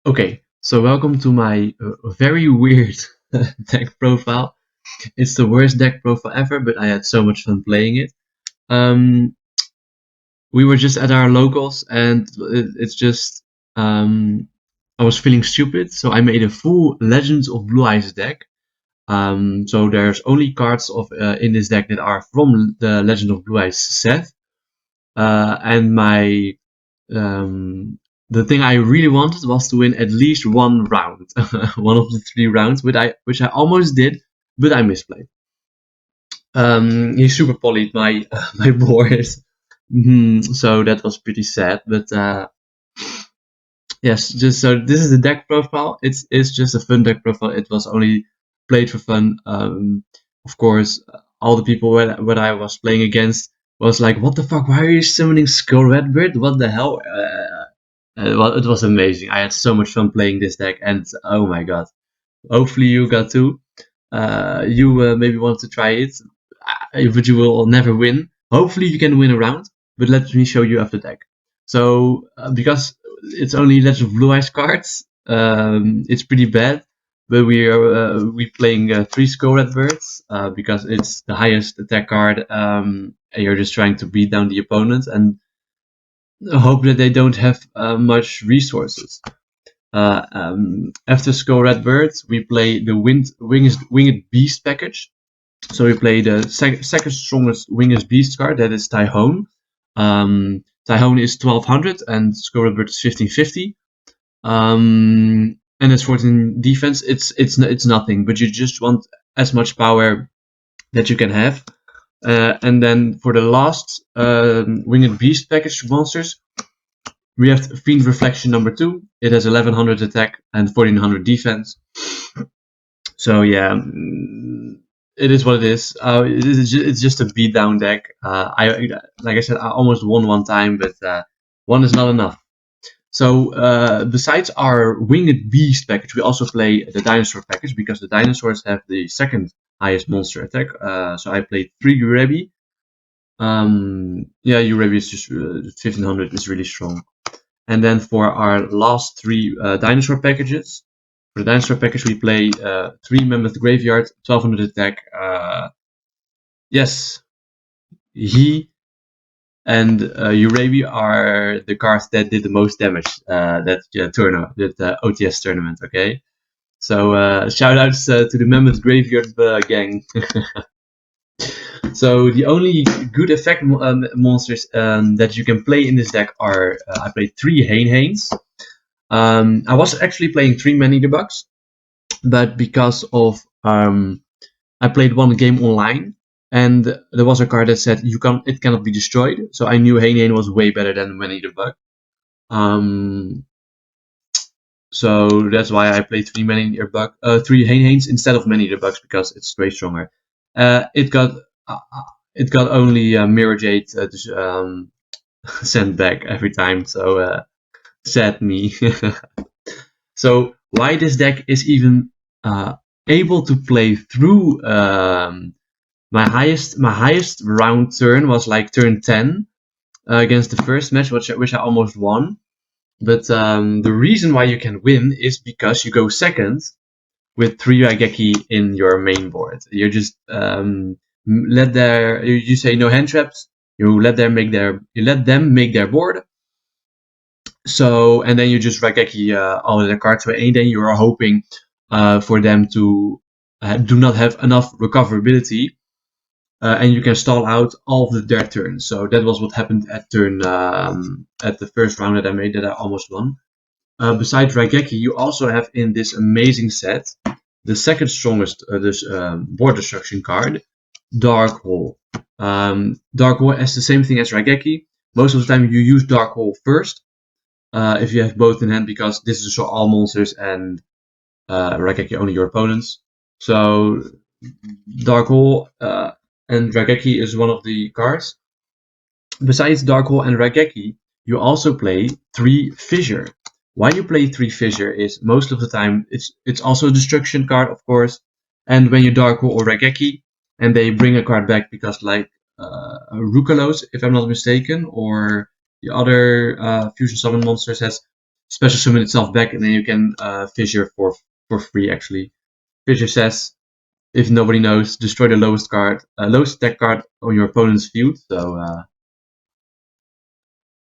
Okay, so welcome to my very weird deck profile. It's the worst deck profile ever, but I had so much fun playing it. Um, we were just at our locals, and it's just I was feeling stupid, so I made a full Legends of Blue Eyes deck. So there's only cards of in this deck that are from the Legend of Blue Eyes set, and my um, the thing I really wanted was to win at least one round, one of the 3 rounds, which I almost did, but I misplayed. He super polyed my my board, so that was pretty sad. But yes, just so this is the deck profile. It's just a fun deck profile. It was only played for fun. Of course, all the people when I was playing against was like, "What the fuck? Why are you summoning Skull Redbird? What the hell?" Well, it was amazing. I had so much fun playing this deck, and oh my god! Hopefully you got too. You maybe want to try it, but you will never win. Hopefully you can win a round, but let me show you off the deck. So because it's only Legend of Blue Eyes cards, it's pretty bad. But we playing 3 Skull Redbirds because it's the highest attack card, and you're just trying to beat down the opponent and hope that they don't have much resources. After Skull Redbirds, we play the Winged Beast package. So we play the second strongest Winged Beast card, that is Tyhone. Tyhone is 1200 and Skull Redbird is 1550. And it's 14 defense. It's nothing, but you just want as much power that you can have. And then for the last Winged Beast package monsters, we have Fiend Reflection number 2. It has 1100 attack and 1400 defense. So yeah, it is what it is. It's just a beatdown deck. Like I said, I almost won one time, but one is not enough. So besides our Winged Beast package, we also play the Dinosaur package because the dinosaurs have the second highest monster attack. So I played 3 Urebi. Yeah, Urebi is just 1500 is really strong. And then for our last 3 dinosaur packages, for the dinosaur package we play 3 Mammoth Graveyard, 1200 attack. Yes, he and Urabi are the cards that did the most damage that OTS tournament. Okay, so shout outs to the Mammoth Graveyard gang. So the only good effect monsters that you can play in this deck are I played 3 Hanes. I was actually playing 3 Many Debugs, but because of I played one game online, and there was a card that said it cannot be destroyed. So I knew Hane was way better than Many Debug. So that's why I played 3 Hanes instead of Many Debugs because it's way stronger. It got only Mirror Jade sent back every time. So sad me. So why this deck is even able to play through my highest round turn was like turn 10 against the first match, which I almost won. But the reason why you can win is because you go second with 3 Raigeki in your main board. You just you say no hand traps. You let them make their board. So and then you just Raigeki all of their cards away, and then you are hoping for them to do not have enough recoverability. And you can stall out all of their turns. So that was what happened at at the first round that I made that I almost won. Besides Raigeki, you also have in this amazing set the second strongest board destruction card, Dark Hole. Dark Hole has the same thing as Raigeki. Most of the time you use Dark Hole first if you have both in hand, because this is for all monsters and Raigeki only your opponents. So Dark Hole and Raigeki is one of the cards. Besides Dark Hole and Raigeki, you also play 3 Fissure. Why you play 3 Fissure is most of the time it's also a destruction card, of course. And when you Dark Hole or Raigeki, and they bring a card back because like Rukalos, if I'm not mistaken, or the other fusion summon monsters has special summon itself back, and then you can fissure for free actually. Fissure says, if nobody knows, destroy the lowest attack card on your opponent's field. So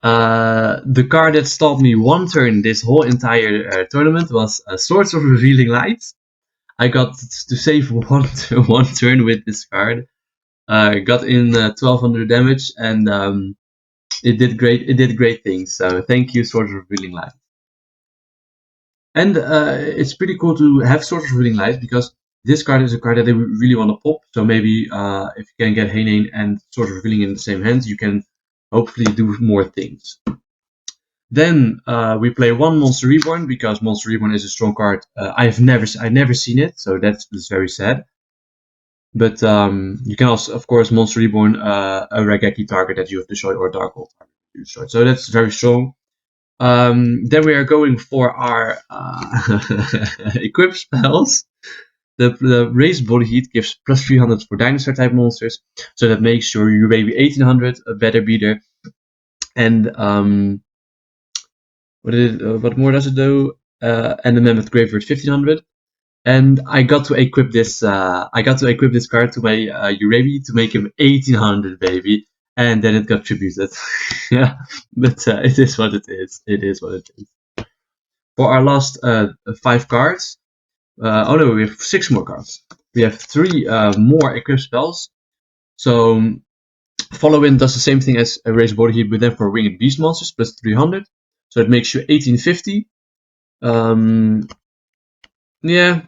the card that stalled me one turn this whole entire tournament was Swords of Revealing Light. I got to save one turn with this card. Got in 1200 damage, and it did great things. So thank you, Swords of Revealing Light. And it's pretty cool to have Swords of Revealing Light, because this card is a card that they really want to pop. So maybe if you can get Heine and Swords of Revealing in the same hand, you can hopefully do more things. Then we play one Monster Reborn, because Monster Reborn is a strong card. I've never seen it, so that's very sad. But you can also, of course, Monster Reborn a Raigeki target that you have destroyed, or Dark Hole target that you destroyed. So that's very strong. Then we are going for our equip spells. The Raised Body Heat gives plus 300 for dinosaur type monsters, so that makes your baby 1800 a better beater. And what more does it do? And the Mammoth Graveyard 1500. And I got to equip this. Card to my Urabi to make him 1800, baby. And then it got tributed. Yeah, but it is what it is. It is what it is. For our last 5 cards, oh no, we have 6 more cards. We have 3 more equip spells. So Follow In does the same thing as Raised Body Heat, but then for Winged Beast monsters, plus 300. So it makes you 1850. Yeah,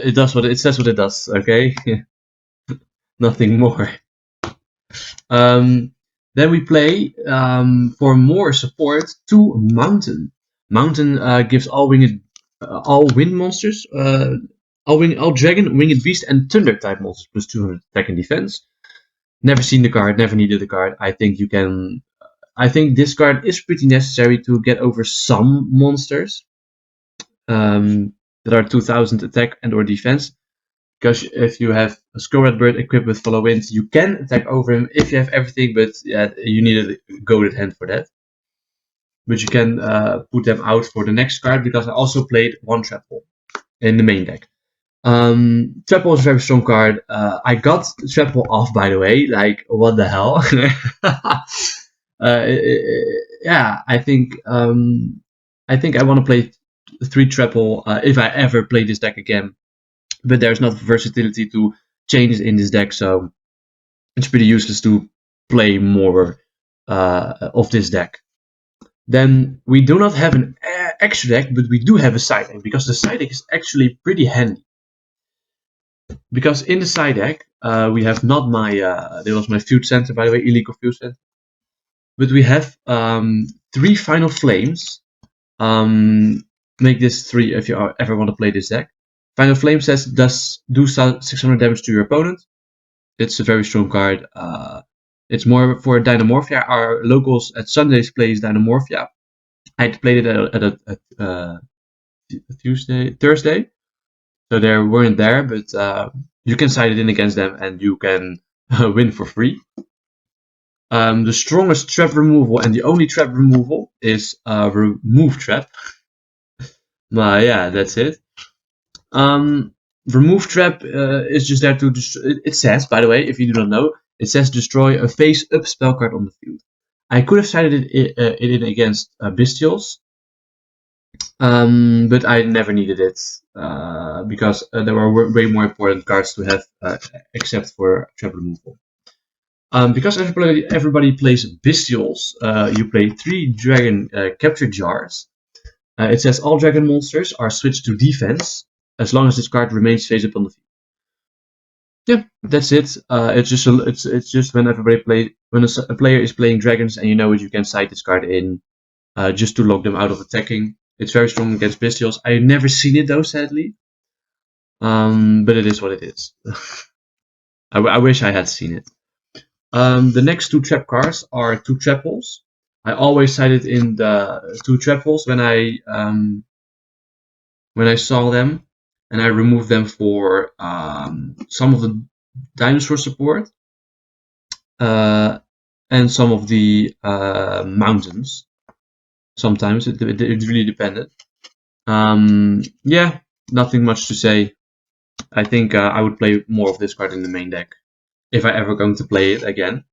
it does what it says. What it does. Okay, nothing more. Then we play for more support 2 Mountain. Mountain gives all wind monsters, all dragon, winged beast, and thunder type monsters plus 200 attack and defense. Never seen the card, never needed the card. I think you can. I think this card is pretty necessary to get over some monsters that are 2000 attack and or defense. Because if you have a Skull Red Bird equipped with Follow In, you can attack over him if you have everything, but yeah, you need a goaded hand for that. But you can put them out for the next card, because I also played 1 Trap Hole in the main deck. Trap Hole is a very strong card. I got Trap Hole off, by the way. Like, what the hell? Yeah, I think I want to play 3 Trap Hole if I ever play this deck again. But there's not versatility to change in this deck, so it's pretty useless to play more of this deck. Then we do not have an extra deck, but we do have a side deck, because the side deck is actually pretty handy. Because in the side deck, we have not my, there was my Field Center, by the way, illegal Field Center. But we have 3 Final Flames. Make this 3 if you ever want to play this deck. Final Flame says do 600 damage to your opponent. It's a very strong card. It's more for Dynamorphia. Our locals at Sundays plays Dynamorphia. I played it at a Thursday. So they weren't there, but you can side it in against them and you can win for free. The strongest trap removal and the only trap removal is Remove Trap. But yeah, that's it. Remove Trap is just there to destroy. It says, by the way, if you do not know, it says destroy a face-up spell card on the field. I could have sided it in against Bestials, but I never needed it because there were way more important cards to have except for trap removal. Because everybody plays Bestials, you play 3 Dragon Capture Jars. It says all Dragon monsters are switched to defense as long as this card remains face up on the field. Yeah, that's it. It's just when a player is playing dragons and you know it, you can side this card in just to lock them out of attacking. It's very strong against Bestials. I've never seen it though, sadly. But it is what it is. I wish I had seen it. The next 2 trap cards are 2 trap holes. I always sided in the 2 trap holes when I saw them, and I removed them for some of the dinosaur support and some of the mountains. Sometimes it really depended. Yeah, nothing much to say. I think I would play more of this card in the main deck if I ever going to play it again.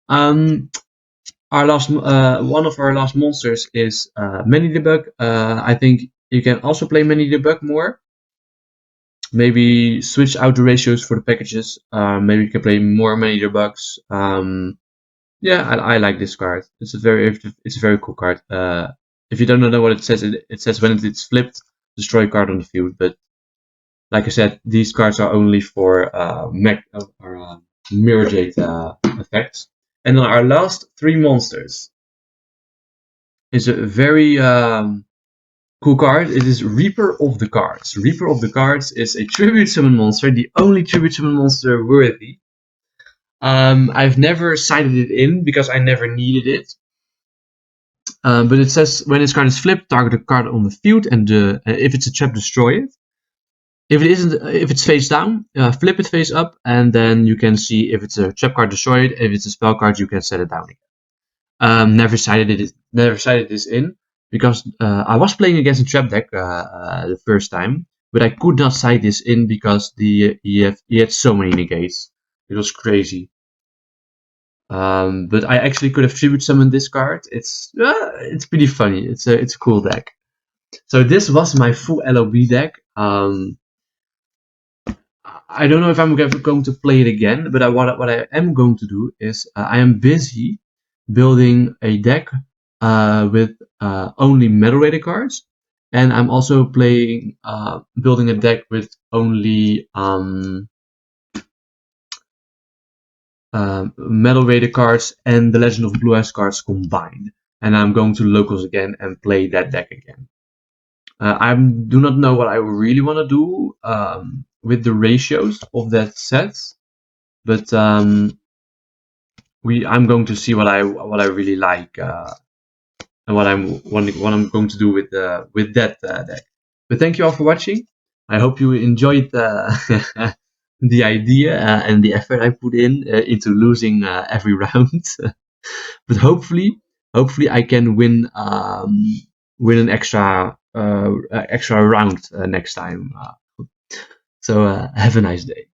Our last one of our last monsters is Many Debug. I think you can also play Many Debug more. Maybe switch out the ratios for the packages. Maybe you can play more Many Debugs. Yeah, I like this card. It's a very cool card. If you don't know what it says, it says when it's flipped, destroy a card on the field. But like I said, these cards are only for Mirror Jade effects. And then our last three monsters is a very cool card. It is Reaper of the Cards. Reaper of the Cards is a tribute summon monster, the only tribute summon monster worthy. I've never sided it in because I never needed it. But it says when this card is flipped, target a card on the field, and if it's a trap, destroy it. If it isn't, if it's face down, flip it face up, and then you can see if it's a trap card, destroy it. If it's a spell card, you can set it down again. Never sided this in because I was playing against a trap deck the first time, but I could not side this in because he had so many negates. It was crazy. But I actually could have tribute summoned this card. It's pretty funny. It's a cool deck. So this was my full LOB deck. I don't know if I'm going to play it again, but what I am going to do is I am busy building a deck with only metal rated cards, and I'm also playing building a deck with only metal rated cards and the Legend of Blue Eyes cards combined. And I'm going to locals again and play that deck again. I do not know what I really want to do with the ratios of that set, but I'm going to see what I really like and what I'm going to do with that deck. But thank you all for watching. I hope you enjoyed the idea and the effort I put in into losing every round. But hopefully I can win an extra round next time. So have a nice day.